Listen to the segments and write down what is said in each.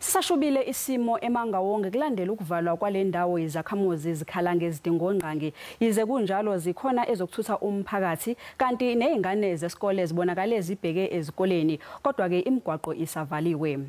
Sisashubile isimo eMangaung kulandela ukuvalwa kwalendawo izakhamuzi zikhala ngezidingongqangi yize kunjalo zikhona ezokuthutha umphakathi kanti nezingane zesikole zibonakele zibheke ezikoleni kodwa ke imigwaqo isavaliwe.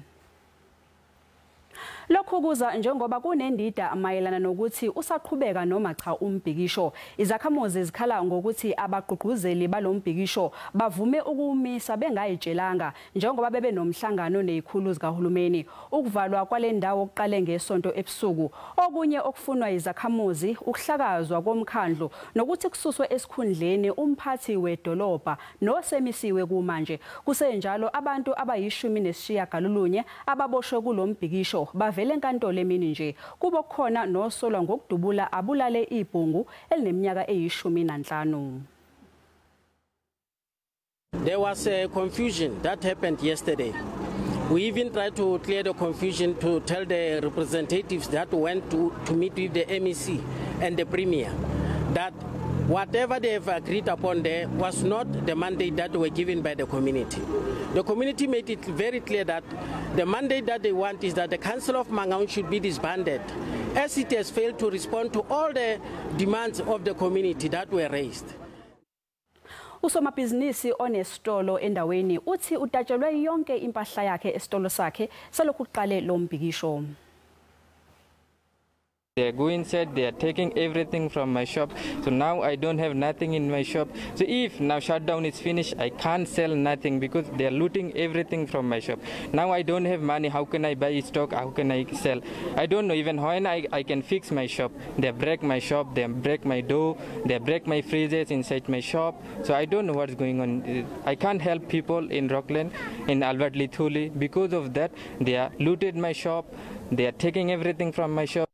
Lokhu kuza njengoba kunendida mayelana nokuthi usaqhubeka noma cha umbhikisho. Izakhamuzi zikhala ngokuthi abagqugquzeli balombhikisho bavume ukumisa bengayitshelanga njengoba bebe nomhlangano nezikhulu zikahulumeni. Ukuvalwa kwalendawo oqale ngesonto ebusuku. Okunye okufunwa izakhamuzi ukuhlakazwa komkhandlu nokuthi kususwe esikhundleni umphathi wedolobha nosemisiwe kumanje. Kusenjalo abantu abayishumi ababoshwe kulombhikisho bavele enkantolo emini nje kubo khona nosolwa ngokudubula abulale ibhungu elineminyaka eyi-15. There was a confusion that happened yesterday. We even tried to clear the confusion to tell the representatives that went to meet with the MEC and the Premier that whatever they have agreed upon there was not the mandate that were given by the community. The community made it very clear that the mandate that they want is that the Council of Mangaung should be disbanded, as it has failed to respond to all the demands of the community that were raised. Usomabhizinisi onesitolo endaweni uthi utatshelwe yonke impahla yakhe esitolo sakhe selokhu uqale lo mbhikisho. They go inside, they are taking everything from my shop. So now I don't have nothing in my shop. So if now shutdown is finished, I can't sell nothing because they are looting everything from my shop. Now I don't have money. How can I buy stock? How can I sell? I don't know even when I can fix my shop. They break my shop, they break my door, they break my freezers inside my shop. So I don't know what's going on. I can't help people in Rockland, in Albert Lithuli. Because of that, they are looted my shop. They are taking everything from my shop.